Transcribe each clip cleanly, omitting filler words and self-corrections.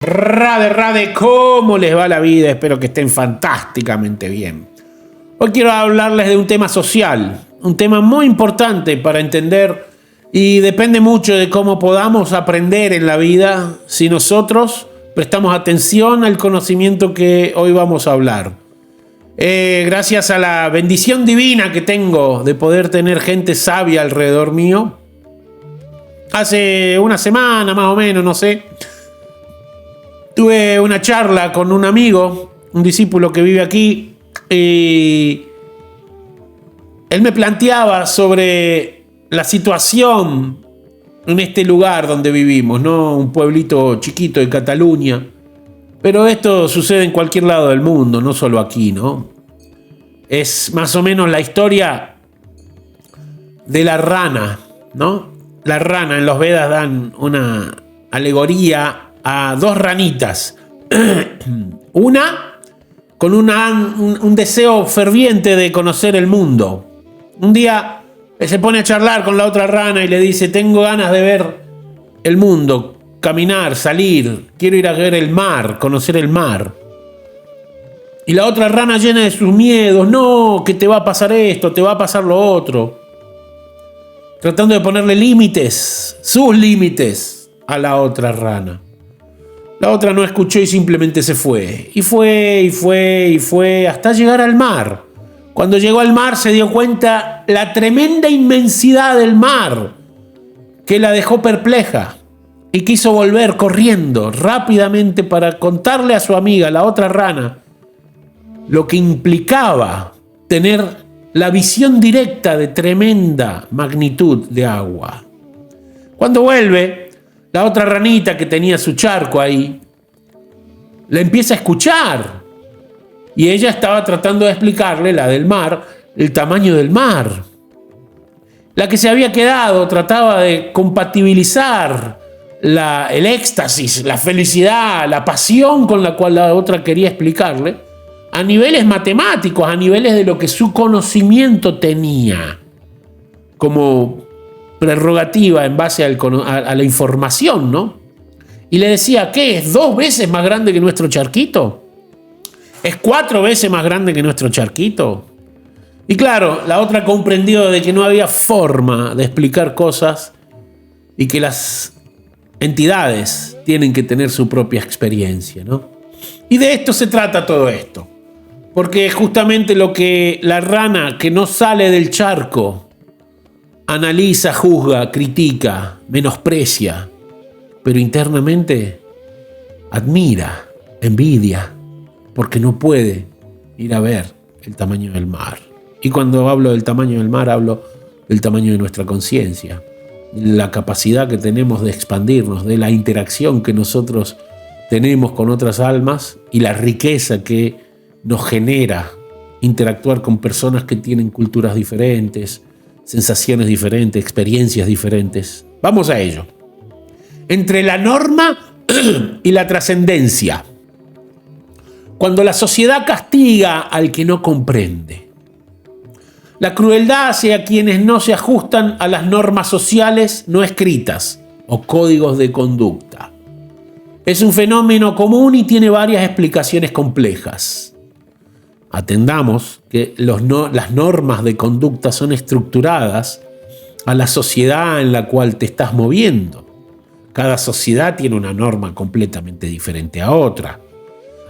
Rade, ¿cómo les va la vida? Espero que estén fantásticamente bien. Hoy quiero hablarles de un tema social, un tema muy importante para entender y depende mucho de cómo podamos aprender en la vida si nosotros prestamos atención al conocimiento que hoy vamos a hablar. Gracias a la bendición divina que tengo de poder tener gente sabia alrededor mío, hace una semana más o menos, no sé, tuve una charla con un amigo, un discípulo que vive aquí, y él me planteaba sobre la situación en este lugar donde vivimos, ¿no? Un pueblito chiquito de Cataluña, pero esto sucede en cualquier lado del mundo, no solo aquí, ¿no? Es más o menos la historia de la rana, ¿no? La rana, en los Vedas dan una alegoría a dos ranitas. Una con un deseo ferviente de conocer el mundo. Un día se pone a charlar con la otra rana y le dice: tengo ganas de ver el mundo, caminar, salir, quiero ir a ver el mar, conocer el mar. Y la otra rana, llena de sus miedos: no, que te va a pasar esto, te va a pasar lo otro. Tratando de ponerle límites, sus límites, a la otra rana. La otra no escuchó y simplemente se fue. Y fue hasta llegar al mar. Cuando llegó al mar se dio cuenta la tremenda inmensidad del mar, que la dejó perpleja. Y quiso volver corriendo rápidamente para contarle a su amiga, la otra rana, lo que implicaba tener la visión directa de tremenda magnitud de agua. Cuando vuelve, la otra ranita que tenía su charco ahí, la empieza a escuchar. Y ella estaba tratando de explicarle, la del mar, el tamaño del mar. La que se había quedado trataba de compatibilizar el éxtasis, la felicidad, la pasión con la cual la otra quería explicarle, a niveles matemáticos, a niveles de lo que su conocimiento tenía como prerrogativa en base a la información, ¿no? Y le decía: ¿qué? ¿Es 2 veces más grande que nuestro charquito? ¿Es 4 veces más grande que nuestro charquito? Y claro, la otra comprendió de que no había forma de explicar cosas y que las entidades tienen que tener su propia experiencia, ¿no? Y de esto se trata todo esto. Porque justamente lo que la rana que no sale del charco analiza, juzga, critica, menosprecia, pero internamente admira, envidia, porque no puede ir a ver el tamaño del mar. Y cuando hablo del tamaño del mar, hablo del tamaño de nuestra conciencia, la capacidad que tenemos de expandirnos, de la interacción que nosotros tenemos con otras almas y la riqueza que nos genera interactuar con personas que tienen culturas diferentes, sensaciones diferentes, experiencias diferentes. Vamos a ello. Entre la norma y la trascendencia. Cuando la sociedad castiga al que no comprende. La crueldad hacia quienes no se ajustan a las normas sociales no escritas o códigos de conducta. Es un fenómeno común y tiene varias explicaciones complejas. Atendamos que las normas de conducta son estructuradas a la sociedad en la cual te estás moviendo. Cada sociedad tiene una norma completamente diferente a otra.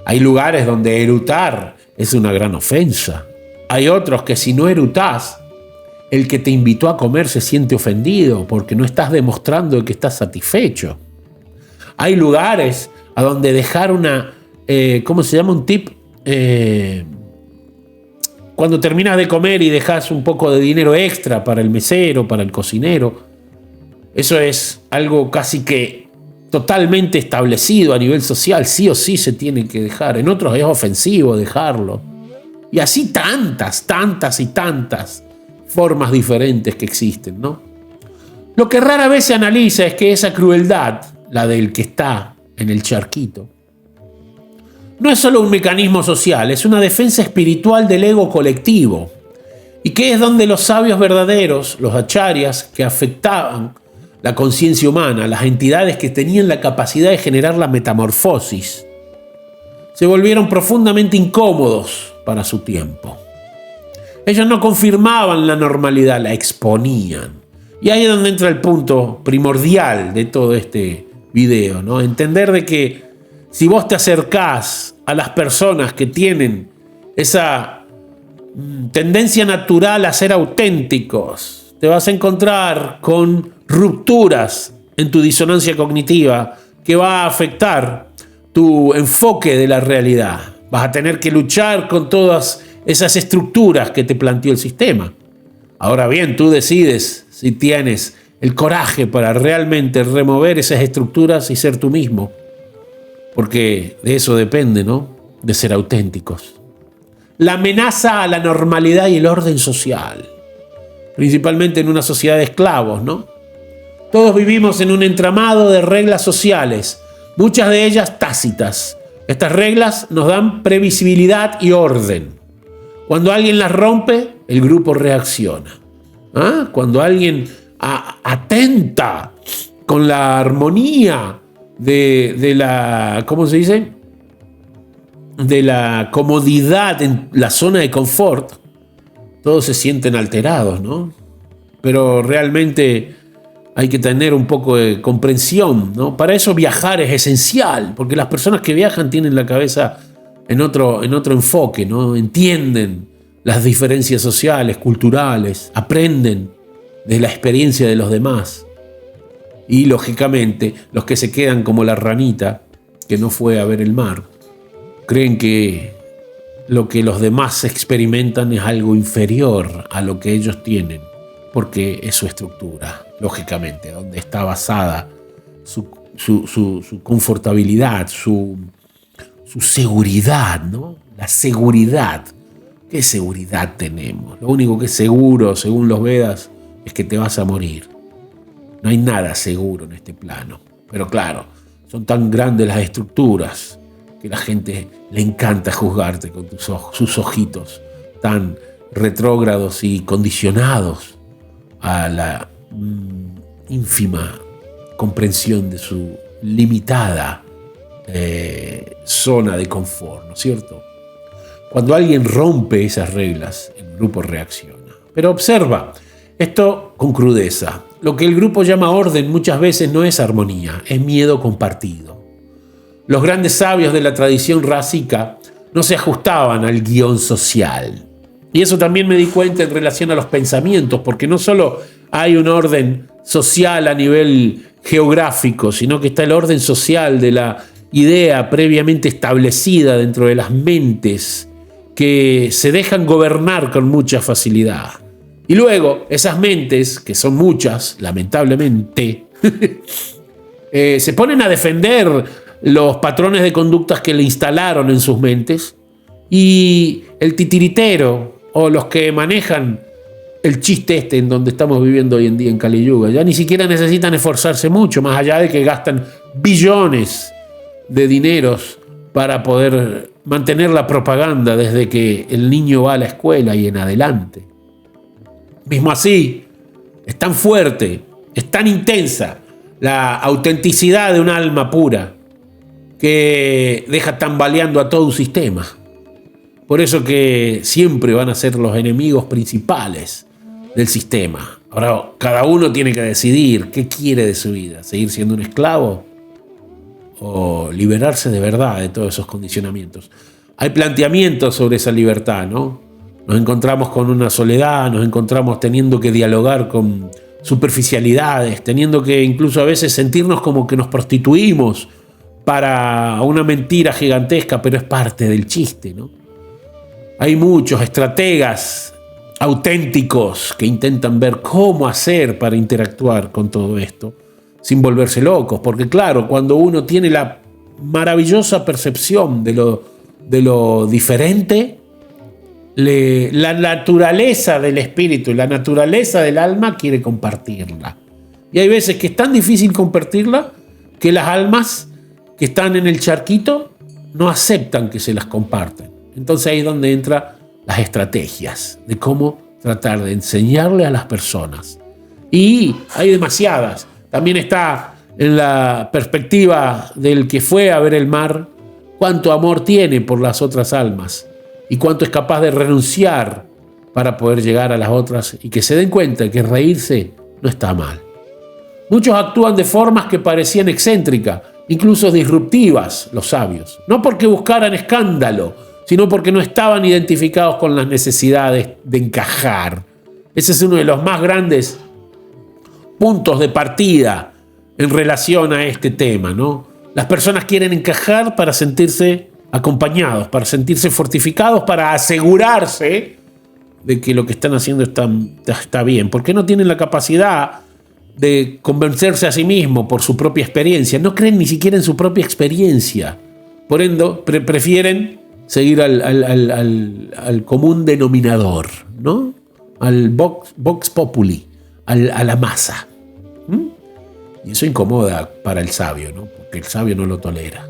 Hay lugares donde erutar es una gran ofensa. Hay otros que si no erutás, el que te invitó a comer se siente ofendido porque no estás demostrando que estás satisfecho. Hay lugares a donde dejar ¿cómo se llama? Un tip. Cuando terminas de comer y dejas un poco de dinero extra para el mesero, para el cocinero, eso es algo casi que totalmente establecido a nivel social, sí o sí se tiene que dejar. En otros es ofensivo dejarlo. Y así tantas formas diferentes que existen, ¿no? Lo que rara vez se analiza es que esa crueldad, la del que está en el charquito, no es solo un mecanismo social, es una defensa espiritual del ego colectivo. Y que es donde los sabios verdaderos, los acharyas, que afectaban la conciencia humana, las entidades que tenían la capacidad de generar la metamorfosis, se volvieron profundamente incómodos para su tiempo. Ellos no confirmaban la normalidad, la exponían. Y ahí es donde entra el punto primordial de todo este video, ¿no? Entender de que si vos te acercás a las personas que tienen esa tendencia natural a ser auténticos, te vas a encontrar con rupturas en tu disonancia cognitiva que va a afectar tu enfoque de la realidad. Vas a tener que luchar con todas esas estructuras que te planteó el sistema. Ahora bien, tú decides si tienes el coraje para realmente remover esas estructuras y ser tú mismo. Porque de eso depende, ¿no? De ser auténticos. La amenaza a la normalidad y el orden social. Principalmente en una sociedad de esclavos, ¿no? Todos vivimos en un entramado de reglas sociales, muchas de ellas tácitas. Estas reglas nos dan previsibilidad y orden. Cuando alguien las rompe, el grupo reacciona. Cuando alguien atenta con la armonía de la, ¿cómo se dice? De la comodidad en la zona de confort, todos se sienten alterados, ¿no? Pero realmente hay que tener un poco de comprensión, ¿no? Para eso viajar es esencial, porque las personas que viajan tienen la cabeza en otro enfoque, ¿no? Entienden las diferencias sociales, culturales, aprenden de la experiencia de los demás. Y lógicamente, los que se quedan como la ranita que no fue a ver el mar, creen que lo que los demás experimentan es algo inferior a lo que ellos tienen, porque es su estructura, lógicamente, donde está basada su confortabilidad, su seguridad, ¿no? La seguridad. ¿Qué seguridad tenemos? Lo único que es seguro, según los Vedas, es que te vas a morir. No hay nada seguro en este plano. Pero claro, son tan grandes las estructuras que la gente le encanta juzgarte con sus ojitos tan retrógrados y condicionados a la ínfima comprensión de su limitada zona de confort, ¿no es cierto? Cuando alguien rompe esas reglas, el grupo reacciona. Pero observa esto con crudeza. Lo que el grupo llama orden muchas veces no es armonía, es miedo compartido. Los grandes sabios de la tradición rásica no se ajustaban al guión social. Y eso también me di cuenta en relación a los pensamientos, porque no solo hay un orden social a nivel geográfico, sino que está el orden social de la idea previamente establecida dentro de las mentes que se dejan gobernar con mucha facilidad. Y luego, esas mentes, que son muchas, lamentablemente, se ponen a defender los patrones de conductas que le instalaron en sus mentes, y el titiritero o los que manejan el chiste en donde estamos viviendo hoy en día en Kali Yuga, ya ni siquiera necesitan esforzarse mucho, más allá de que gastan billones de dineros para poder mantener la propaganda desde que el niño va a la escuela y en adelante. Mismo así, es tan fuerte, es tan intensa la autenticidad de un alma pura que deja tambaleando a todo un sistema. Por eso que siempre van a ser los enemigos principales del sistema. Ahora, cada uno tiene que decidir qué quiere de su vida, seguir siendo un esclavo o liberarse de verdad de todos esos condicionamientos. Hay planteamientos sobre esa libertad, ¿no? Nos encontramos con una soledad, nos encontramos teniendo que dialogar con superficialidades, teniendo que incluso a veces sentirnos como que nos prostituimos para una mentira gigantesca, pero es parte del chiste, ¿no? Hay muchos estrategas auténticos que intentan ver cómo hacer para interactuar con todo esto sin volverse locos, porque claro, cuando uno tiene la maravillosa percepción de lo diferente, la naturaleza del espíritu y la naturaleza del alma quiere compartirla. Y hay veces que es tan difícil compartirla que las almas que están en el charquito no aceptan que se las compartan. Entonces ahí es donde entran las estrategias de cómo tratar de enseñarle a las personas. Y hay demasiadas. También está en la perspectiva del que fue a ver el mar, cuánto amor tiene por las otras almas y cuánto es capaz de renunciar para poder llegar a las otras y que se den cuenta que reírse no está mal. Muchos actúan de formas que parecían excéntricas, incluso disruptivas, los sabios, no porque buscaran escándalo, sino porque no estaban identificados con las necesidades de encajar. Ese es uno de los más grandes puntos de partida en relación a este tema, ¿no? Las personas quieren encajar para sentirse acompañados, para sentirse fortificados, para asegurarse de que lo que están haciendo está bien, porque no tienen la capacidad de convencerse a sí mismos por su propia experiencia, no creen ni siquiera en su propia experiencia, por ende prefieren seguir al común denominador, ¿no? Al vox populi, a la masa. Y eso incomoda para el sabio, ¿no? Porque el sabio no lo tolera.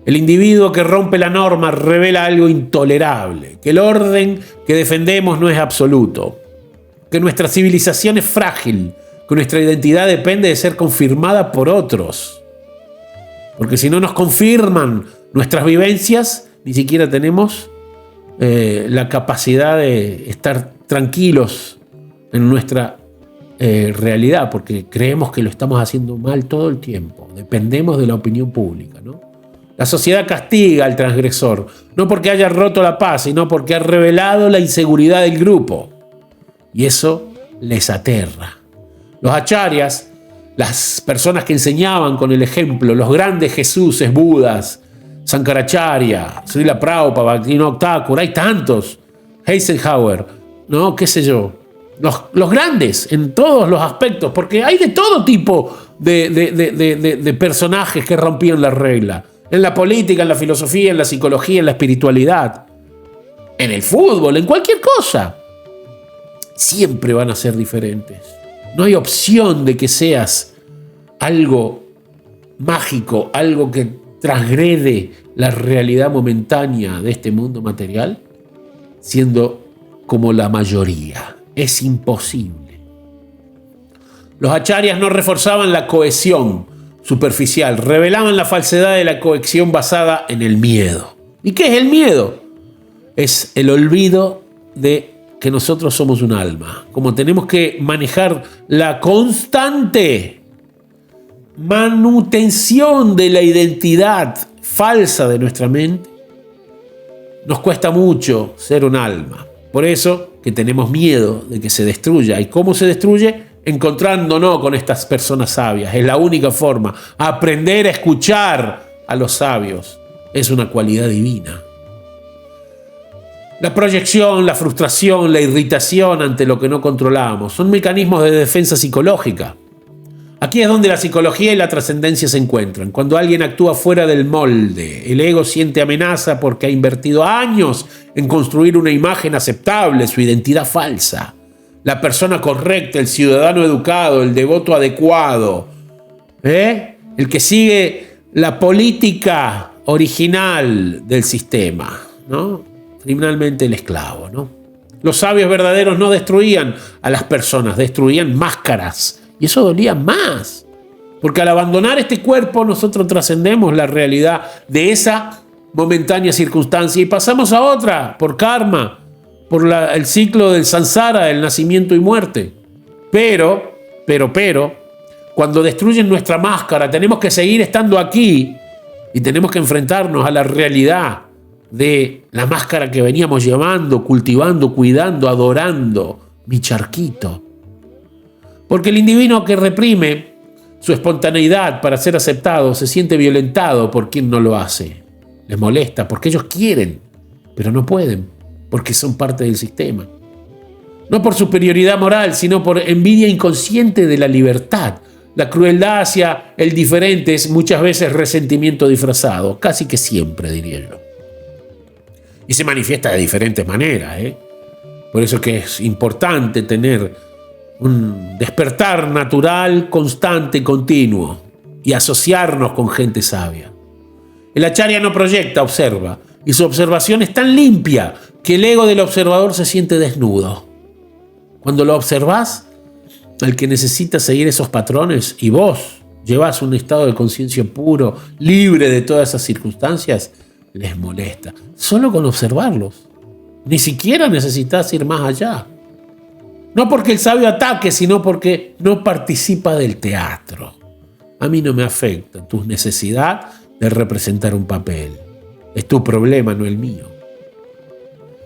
El individuo que rompe la norma revela algo intolerable, que el orden que defendemos no es absoluto, que nuestra civilización es frágil, que nuestra identidad depende de ser confirmada por otros. Porque si no nos confirman nuestras vivencias, ni siquiera tenemos la capacidad de estar tranquilos en nuestra realidad, porque creemos que lo estamos haciendo mal todo el tiempo. Dependemos de la opinión pública, ¿no? La sociedad castiga al transgresor, no porque haya roto la paz, sino porque ha revelado la inseguridad del grupo. Y eso les aterra. Los acharyas, las personas que enseñaban con el ejemplo, los grandes Jesuses, Budas, Sankaracharya, Srila Prabhupada, Bhaktivinoda Thakur, hay tantos, Eisenhower, ¿no? ¿Qué sé yo? Los grandes en todos los aspectos, porque hay de todo tipo de personajes que rompían la regla. En la política, en la filosofía, en la psicología, en la espiritualidad, en el fútbol, en cualquier cosa. Siempre van a ser diferentes. No hay opción de que seas algo mágico, algo que transgrede la realidad momentánea de este mundo material, siendo como la mayoría. Es imposible. Los acharyas no reforzaban la cohesión superficial, revelaban la falsedad de la cohesión basada en el miedo. ¿Y qué es el miedo? Es el olvido de que nosotros somos un alma. Como tenemos que manejar la constante manutención de la identidad falsa de nuestra mente, nos cuesta mucho ser un alma. Por eso que tenemos miedo de que se destruya. ¿Y cómo se destruye? Encontrándonos con estas personas sabias. Es la única forma. Aprender a escuchar a los sabios es una cualidad divina. La proyección, la frustración, la irritación ante lo que no controlamos son mecanismos de defensa psicológica. Aquí es donde la psicología y la trascendencia se encuentran. Cuando alguien actúa fuera del molde, el ego siente amenaza porque ha invertido años en construir una imagen aceptable, su identidad falsa. La persona correcta, el ciudadano educado, el devoto adecuado, el que sigue la política original del sistema, ¿no? Criminalmente el esclavo, ¿no? Los sabios verdaderos no destruían a las personas, destruían máscaras. Y eso dolía más. Porque al abandonar este cuerpo nosotros trascendemos la realidad de esa momentánea circunstancia y pasamos a otra, por karma, por el ciclo del samsara, del nacimiento y muerte. Pero, cuando destruyen nuestra máscara, tenemos que seguir estando aquí y tenemos que enfrentarnos a la realidad de la máscara que veníamos llevando, cultivando, cuidando, adorando, mi charquito. Porque el individuo que reprime su espontaneidad para ser aceptado se siente violentado por quien no lo hace. Les molesta porque ellos quieren, pero no pueden, porque son parte del sistema. No por superioridad moral, sino por envidia inconsciente de la libertad. La crueldad hacia el diferente es muchas veces resentimiento disfrazado, casi que siempre, diría yo. Y se manifiesta de diferentes maneras, Por eso es que es importante tener un despertar natural, constante y continuo, y asociarnos con gente sabia. El acharya no proyecta, observa, y su observación es tan limpia que el ego del observador se siente desnudo. Cuando lo observas, al que necesita seguir esos patrones y vos llevas un estado de conciencia puro, libre de todas esas circunstancias, les molesta. Solo con observarlos. Ni siquiera necesitas ir más allá. No porque el sabio ataque, sino porque no participa del teatro. A mí no me afecta tu necesidad de representar un papel. Es tu problema, no el mío.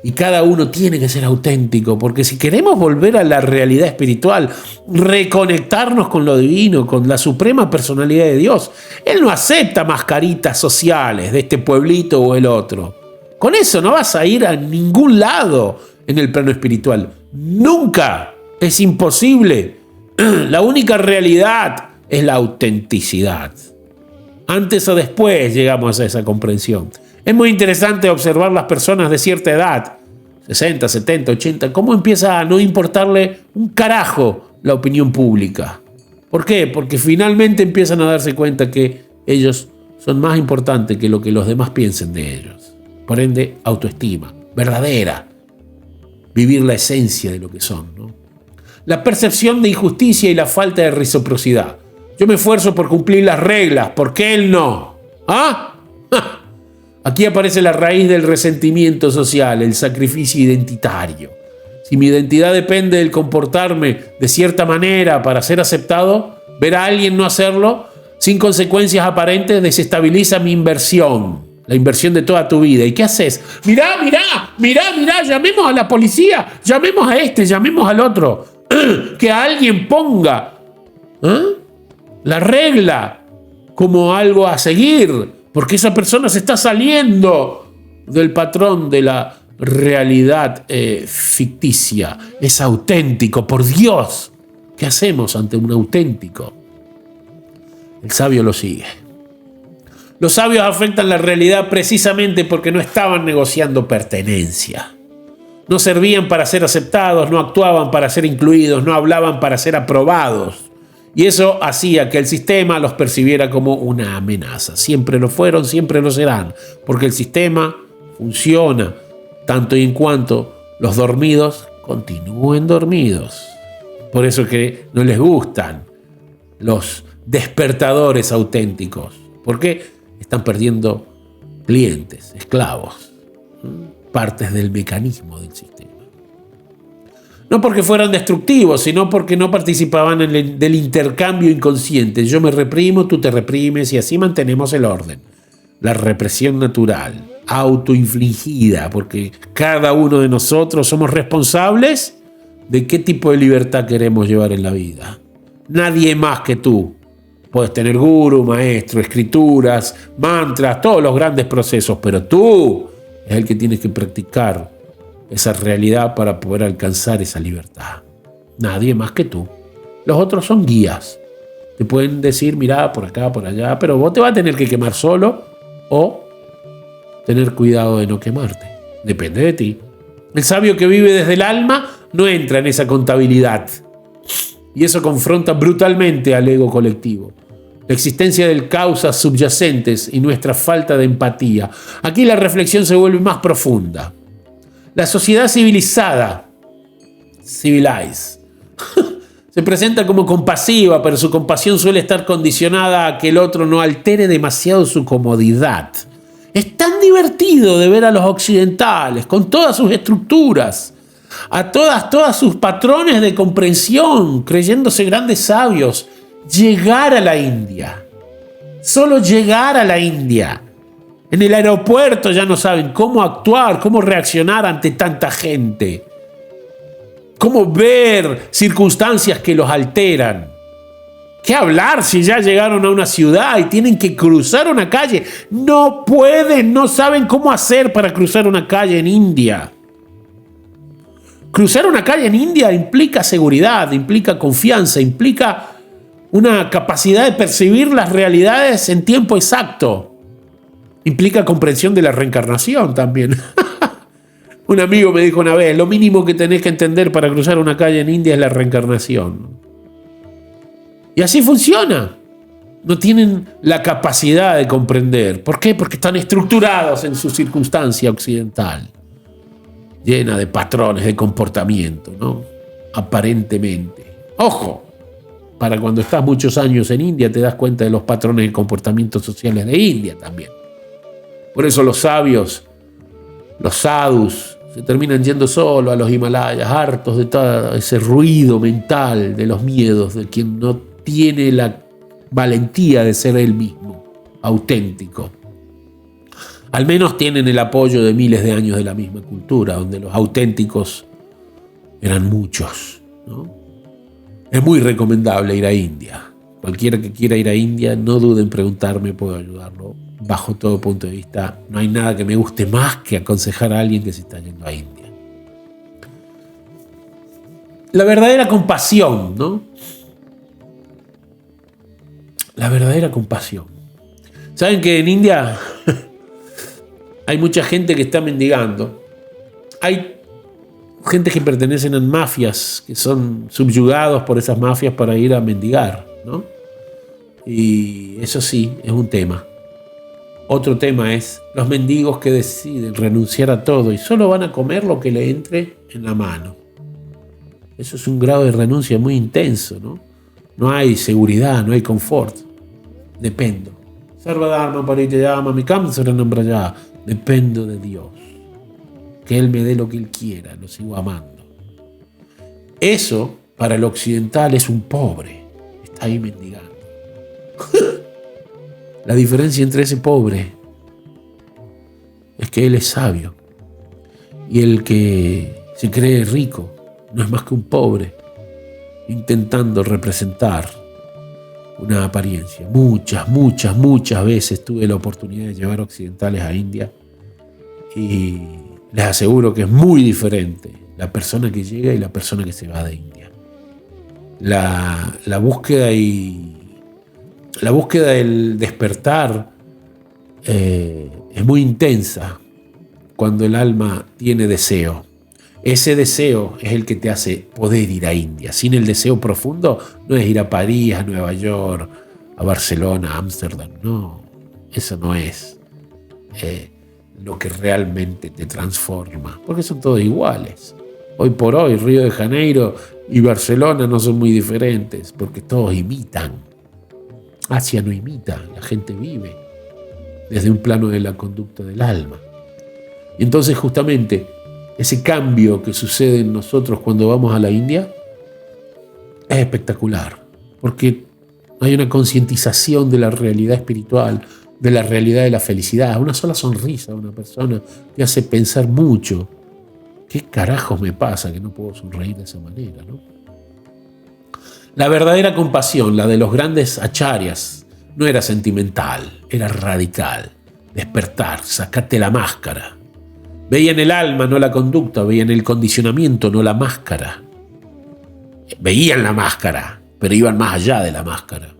Y cada uno tiene que ser auténtico, porque si queremos volver a la realidad espiritual, reconectarnos con lo divino, con la suprema personalidad de Dios, Él no acepta mascaritas sociales de este pueblito o el otro. Con eso no vas a ir a ningún lado en el plano espiritual. Nunca. Es imposible. La única realidad es la autenticidad. Antes o después llegamos a esa comprensión. Es muy interesante observar las personas de cierta edad, 60, 70, 80, cómo empieza a no importarle un carajo la opinión pública. ¿Por qué? Porque finalmente empiezan a darse cuenta que ellos son más importantes que lo que los demás piensen de ellos. Por ende, autoestima, verdadera. Vivir la esencia de lo que son, ¿no? La percepción de injusticia y la falta de reciprocidad. Yo me esfuerzo por cumplir las reglas, ¿por qué él no? ¿Ah? Aquí aparece la raíz del resentimiento social, el sacrificio identitario. Si mi identidad depende del comportarme de cierta manera para ser aceptado, ver a alguien no hacerlo, sin consecuencias aparentes, desestabiliza mi inversión, la inversión de toda tu vida. ¿Y qué haces? Mirá, llamemos a la policía, llamemos a este, llamemos al otro. Que alguien ponga la regla como algo a seguir. Porque esa persona se está saliendo del patrón de la realidad ficticia. Es auténtico, por Dios. ¿Qué hacemos ante un auténtico? El sabio lo sigue. Los sabios afectan la realidad precisamente porque no estaban negociando pertenencia. No servían para ser aceptados, no actuaban para ser incluidos, no hablaban para ser aprobados. Y eso hacía que el sistema los percibiera como una amenaza. Siempre lo fueron, siempre lo serán, porque el sistema funciona tanto y en cuanto los dormidos continúen dormidos. Por eso es que no les gustan los despertadores auténticos, porque están perdiendo clientes, esclavos, partes del mecanismo del sistema. No porque fueran destructivos, sino porque no participaban del intercambio inconsciente. Yo me reprimo, tú te reprimes y así mantenemos el orden. La represión natural, autoinfligida, porque cada uno de nosotros somos responsables de qué tipo de libertad queremos llevar en la vida. Nadie más que tú. Puedes tener gurú, maestro, escrituras, mantras, todos los grandes procesos, pero tú es el que tienes que practicar esa realidad para poder alcanzar esa libertad. Nadie más que tú. Los otros son guías. Te pueden decir, mirá, por acá, por allá, pero vos te vas a tener que quemar solo o tener cuidado de no quemarte. Depende de ti. El sabio que vive desde el alma no entra en esa contabilidad. Y eso confronta brutalmente al ego colectivo. La existencia de causas subyacentes y nuestra falta de empatía. Aquí la reflexión se vuelve más profunda. La sociedad civilizada, civilized, se presenta como compasiva, pero su compasión suele estar condicionada a que el otro no altere demasiado su comodidad. Es tan divertido de ver a los occidentales, con todas sus estructuras, a todas sus patrones de comprensión, creyéndose grandes sabios, llegar a la India. Solo llegar a la India. En el aeropuerto ya no saben cómo actuar, cómo reaccionar ante tanta gente. Cómo ver circunstancias que los alteran. ¿Qué hablar si ya llegaron a una ciudad y tienen que cruzar una calle? No pueden, no saben cómo hacer para cruzar una calle en India. Cruzar una calle en India implica seguridad, implica confianza, implica una capacidad de percibir las realidades en tiempo exacto. Implica comprensión de la reencarnación también. Un amigo me dijo una vez, lo mínimo que tenés que entender para cruzar una calle en India es la reencarnación. Y así funciona. No tienen la capacidad de comprender. ¿Por qué? Porque están estructurados en su circunstancia occidental, llena de patrones de comportamiento, ¿no? Aparentemente. Ojo, para cuando estás muchos años en India te das cuenta de los patrones de comportamientos sociales de India también. Por eso los sabios, los sadhus, se terminan yendo solo a los Himalayas, hartos de todo ese ruido mental de los miedos de quien no tiene la valentía de ser él mismo, auténtico. Al menos tienen el apoyo de miles de años de la misma cultura, donde los auténticos eran muchos, ¿no? Es muy recomendable ir a India. Cualquiera que quiera ir a India, no dude en preguntarme, puedo ayudarlo. Bajo todo punto de vista, no hay nada que me guste más que aconsejar a alguien que se está yendo a India. La verdadera compasión, ¿no? La verdadera compasión. ¿Saben que en India hay mucha gente que está mendigando? Hay gente que pertenecen a mafias, que son subyugados por esas mafias para ir a mendigar, ¿no? Y eso sí, es un tema. Otro tema es los mendigos que deciden renunciar a todo y solo van a comer lo que le entre en la mano. Eso es un grado de renuncia muy intenso, ¿no? No hay seguridad, no hay confort. Dependo. Sarvadharma paritayama mikam saranambraya. Dependo de Dios. Que Él me dé lo que Él quiera, lo sigo amando. Eso, para el occidental, es un pobre. Está ahí mendigando. La diferencia entre ese pobre es que él es sabio y el que se cree rico no es más que un pobre intentando representar una apariencia. Muchas veces tuve la oportunidad de llevar occidentales a India y les aseguro que es muy diferente la persona que llega y la persona que se va de India. La búsqueda del despertar es muy intensa cuando el alma tiene deseo. Ese deseo es el que te hace poder ir a India. Sin el deseo profundo no es ir a París, a Nueva York, a Barcelona, a Ámsterdam. No, eso no es lo que realmente te transforma, porque son todos iguales. Hoy por hoy Río de Janeiro y Barcelona no son muy diferentes, porque todos imitan. Asia no imita, la gente vive desde un plano de la conducta del alma. Y entonces justamente ese cambio que sucede en nosotros cuando vamos a la India es espectacular, porque hay una concientización de la realidad espiritual, de la realidad de la felicidad. Una sola sonrisa de una persona te hace pensar mucho. ¿Qué carajos me pasa que no puedo sonreír de esa manera, ¿no? La verdadera compasión, la de los grandes acharyas, no era sentimental, era radical. Despertar, sacarte la máscara. Veían el alma, no la conducta, veían el condicionamiento, no la máscara. Veían la máscara, pero iban más allá de la máscara.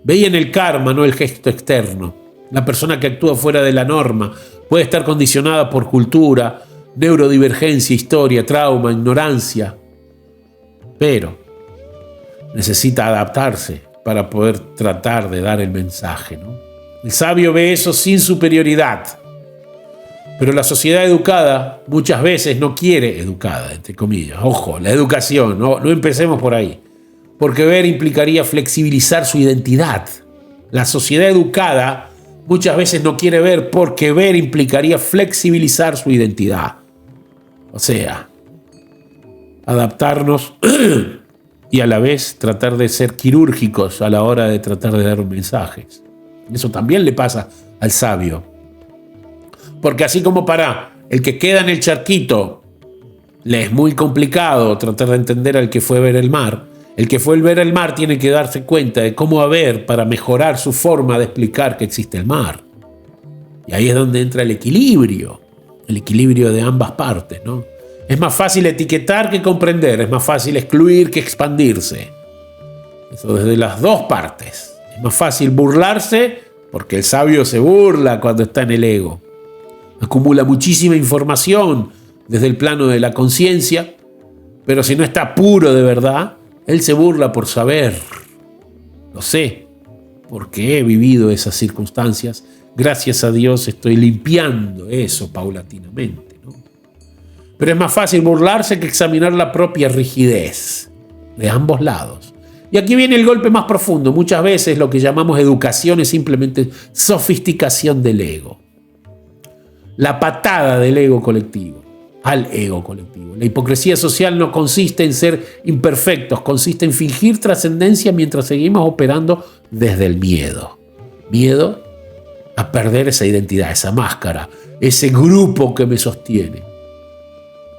Veían el karma, no el gesto externo. La persona que actúa fuera de la norma puede estar condicionada por cultura, neurodivergencia, historia, trauma, ignorancia, pero necesita adaptarse para poder tratar de dar el mensaje, ¿no? El sabio ve eso sin superioridad, pero la sociedad educada muchas veces no quiere educada, entre comillas. Ojo, la educación, no empecemos por ahí, porque ver implicaría flexibilizar su identidad. La sociedad educada muchas veces no quiere ver porque ver implicaría flexibilizar su identidad. O sea, adaptarnos y a la vez tratar de ser quirúrgicos a la hora de tratar de dar mensajes. Eso también le pasa al sabio. Porque así como para el que queda en el charquito le es muy complicado tratar de entender al que fue a ver el mar, el que fue a ver el mar tiene que darse cuenta de cómo ver para mejorar su forma de explicar que existe el mar. Y ahí es donde entra el equilibrio de ambas partes, ¿no? Es más fácil etiquetar que comprender, es más fácil excluir que expandirse. Eso desde las dos partes. Es más fácil burlarse, porque el sabio se burla cuando está en el ego. Acumula muchísima información desde el plano de la conciencia, pero si no está puro de verdad, él se burla por saber. Lo sé, porque he vivido esas circunstancias. Gracias a Dios estoy limpiando eso paulatinamente, ¿no? Pero es más fácil burlarse que examinar la propia rigidez de ambos lados. Y aquí viene el golpe más profundo. Muchas veces lo que llamamos educación es simplemente sofisticación del ego. La patada del ego colectivo al ego colectivo. La hipocresía social no consiste en ser imperfectos, consiste en fingir trascendencia mientras seguimos operando desde el miedo. Miedo a perder esa identidad, esa máscara, ese grupo que me sostiene.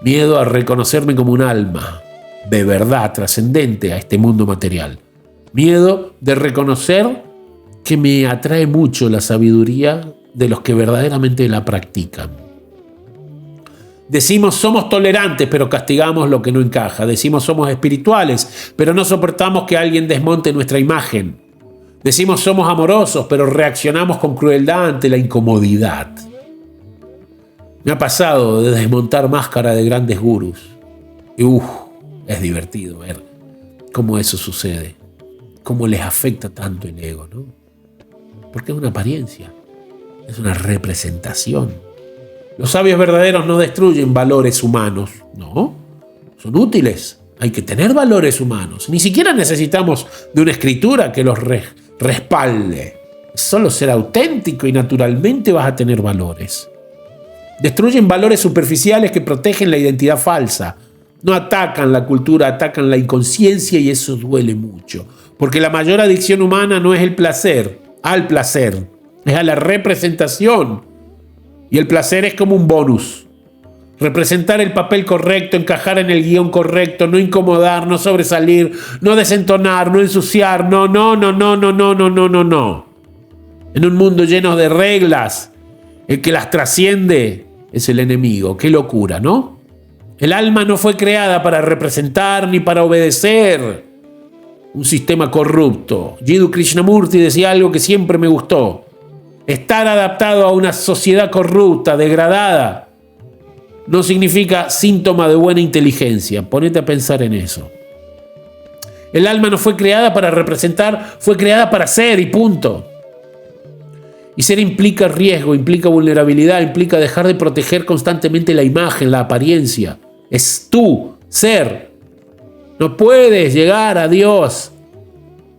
Miedo a reconocerme como un alma de verdad trascendente a este mundo material. Miedo de reconocer que me atrae mucho la sabiduría de los que verdaderamente la practican. Decimos somos tolerantes, pero castigamos lo que no encaja. Decimos somos espirituales, pero no soportamos que alguien desmonte nuestra imagen. Decimos somos amorosos, pero reaccionamos con crueldad ante la incomodidad. Me ha pasado de desmontar máscara de grandes gurús. Y es divertido ver cómo eso sucede. Cómo les afecta tanto el ego, ¿no? Porque es una apariencia, es una representación. Los sabios verdaderos no destruyen valores humanos, no. Son útiles. Hay que tener valores humanos. Ni siquiera necesitamos de una escritura que los respalde. Solo ser auténtico y naturalmente vas a tener valores. Destruyen valores superficiales que protegen la identidad falsa. No atacan la cultura, atacan la inconsciencia y eso duele mucho. Porque la mayor adicción humana no es el placer, al placer, es a la representación. Y el placer es como un bonus. Representar el papel correcto, encajar en el guión correcto, no incomodar, no sobresalir, no desentonar, no ensuciar, no. En un mundo lleno de reglas, el que las trasciende es el enemigo. Qué locura, ¿no? El alma no fue creada para representar ni para obedecer un sistema corrupto. Jiddu Krishnamurti decía algo que siempre me gustó. Estar adaptado a una sociedad corrupta, degradada, no significa síntoma de buena inteligencia. Ponete a pensar en eso. El alma no fue creada para representar, fue creada para ser y punto. Y ser implica riesgo, implica vulnerabilidad, implica dejar de proteger constantemente la imagen, la apariencia. Es tú, ser. No puedes llegar a Dios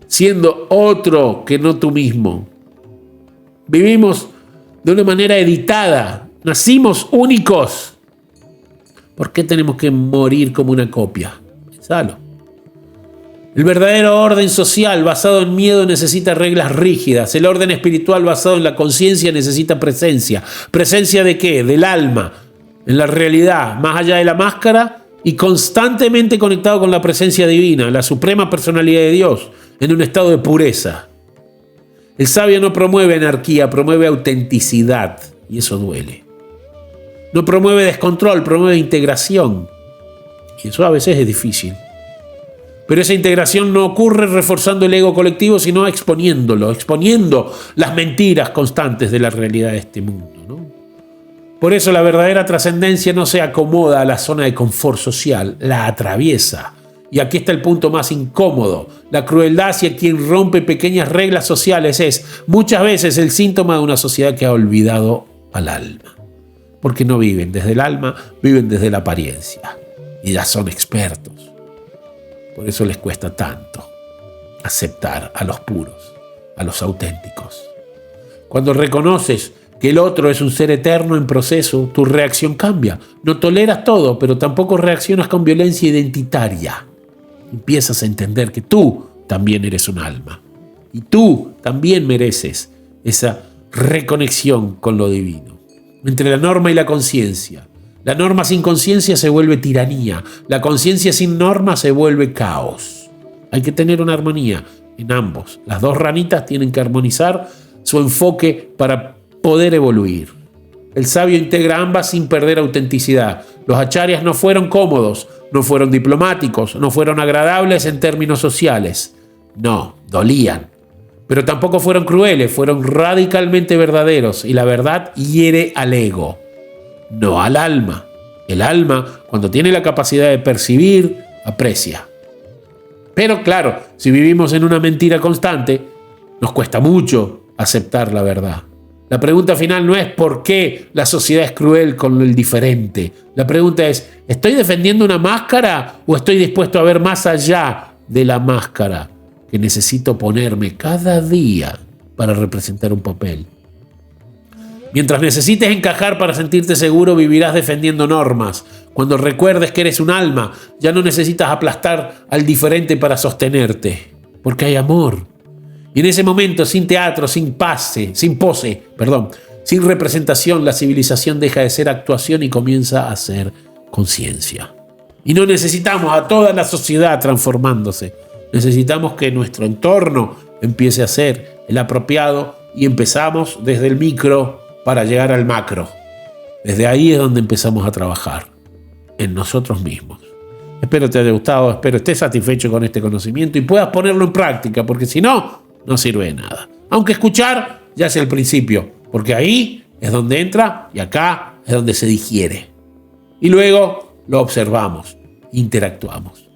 siendo otro que no tú mismo. Vivimos de una manera editada. Nacimos únicos. ¿Por qué tenemos que morir como una copia? Pensalo. El verdadero orden social basado en miedo necesita reglas rígidas. El orden espiritual basado en la conciencia necesita presencia. ¿Presencia de qué? Del alma. En la realidad, más allá de la máscara y constantemente conectado con la presencia divina, la suprema personalidad de Dios, en un estado de pureza. El sabio no promueve anarquía, promueve autenticidad, y eso duele. No promueve descontrol, promueve integración, y eso a veces es difícil. Pero esa integración no ocurre reforzando el ego colectivo, sino exponiendo las mentiras constantes de la realidad de este mundo, ¿no? Por eso la verdadera trascendencia no se acomoda a la zona de confort social, la atraviesa. Y aquí está el punto más incómodo. La crueldad hacia quien rompe pequeñas reglas sociales es muchas veces el síntoma de una sociedad que ha olvidado al alma. Porque no viven desde el alma, viven desde la apariencia. Y ya son expertos. Por eso les cuesta tanto aceptar a los puros, a los auténticos. Cuando reconoces que el otro es un ser eterno en proceso, tu reacción cambia. No toleras todo, pero tampoco reaccionas con violencia identitaria. Empiezas a entender que tú también eres un alma. Y tú también mereces esa reconexión con lo divino. Entre la norma y la conciencia. La norma sin conciencia se vuelve tiranía. La conciencia sin norma se vuelve caos. Hay que tener una armonía en ambos. Las dos ranitas tienen que armonizar su enfoque para poder evoluir. El sabio integra ambas sin perder autenticidad. Los acharyas no fueron cómodos, no fueron diplomáticos, no fueron agradables en términos sociales. No, dolían. Pero tampoco fueron crueles, fueron radicalmente verdaderos. Y la verdad hiere al ego, no al alma. El alma, cuando tiene la capacidad de percibir, aprecia. Pero claro, si vivimos en una mentira constante, nos cuesta mucho aceptar la verdad. La pregunta final no es por qué la sociedad es cruel con el diferente. La pregunta es, ¿estoy defendiendo una máscara o estoy dispuesto a ver más allá de la máscara? que necesito ponerme cada día para representar un papel. Mientras necesites encajar para sentirte seguro, vivirás defendiendo normas. Cuando recuerdes que eres un alma, ya no necesitas aplastar al diferente para sostenerte, porque hay amor. Y en ese momento, sin teatro, sin pose, sin representación, la civilización deja de ser actuación y comienza a ser conciencia. Y no necesitamos a toda la sociedad transformándose. Necesitamos que nuestro entorno empiece a ser el apropiado y empezamos desde el micro para llegar al macro. Desde ahí es donde empezamos a trabajar, en nosotros mismos. Espero te haya gustado, espero estés satisfecho con este conocimiento y puedas ponerlo en práctica, porque si no, no sirve de nada. Aunque escuchar ya es el principio, porque ahí es donde entra y acá es donde se digiere. Y luego lo observamos, interactuamos.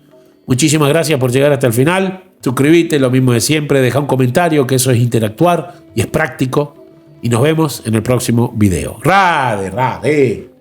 Muchísimas gracias por llegar hasta el final. Suscríbete, lo mismo de siempre, deja un comentario, que eso es interactuar y es práctico. Y nos vemos en el próximo video. ¡Rade!